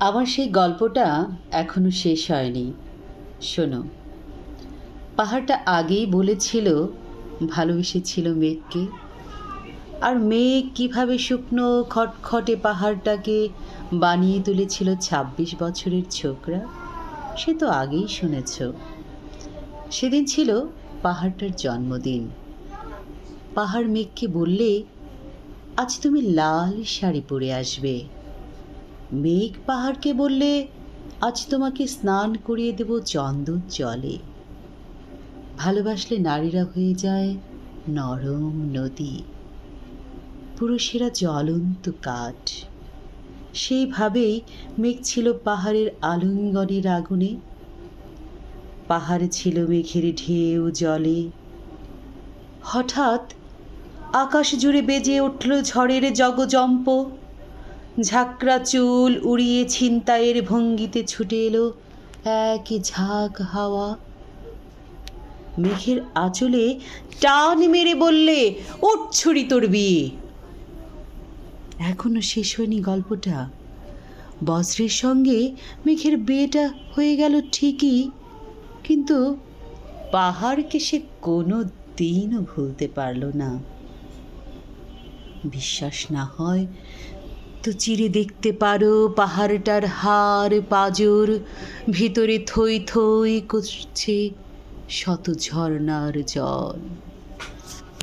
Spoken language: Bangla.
আমার সেই গল্পটা এখনো শেষ হয়নি। শোনো, পাহাড়টা আগেই বলেছিল ভালোবেসেছিল মেঘকে। আর মেঘ কিভাবে শুকনো খটখটে পাহাড়টাকে বানিয়ে তুলেছিল ২৬ বছরের ছোকরা, সে তো আগেই শুনেছ। সেদিন ছিল পাহাড়টার জন্মদিন। পাহাড় মেঘকে বললে, আজ তুমি লাল শাড়ি পরে আসবে। মেঘ পাহাড়কে বললে, আজ তোমাকে স্নান করিয়ে দেব চন্দন জলে। ভালোবাসলে নারীরা হয়ে যায় নরম নদী, পুরুষেরা জ্বলন্ত কাঠ। সেইভাবেই মেঘ ছিল পাহাড়ের আলিঙ্গনের আগুনে, পাহাড়ে ছিল মেঘের ঢেউ জলে। হঠাৎ আকাশ জুড়ে বেজে উঠল ঝড়ের জগজম্প। ঝাঁকড়া চুল উড়িয়ে ছিনতাইয়ের ভঙ্গিতে ছুটে এলো এক ঝাঁক হাওয়া। মেঘের আঁচলে টান মেরে বললে, উঠ ছুরি তোর বিয়ে। এখনো শেষ হয়নি গল্পটা। বজ্রের সঙ্গে মেঘের বিয়েটা হয়ে গেল ঠিকই, কিন্তু পাহাড়কে সে কোনো দিনও ভুলতে পারল না। বিশ্বাস না হয় তো চিরে দেখতে পারো পাহাড়টার হাড় পাঁজর, ভিতরে থই থই করছে শত ঝর্ণার জল।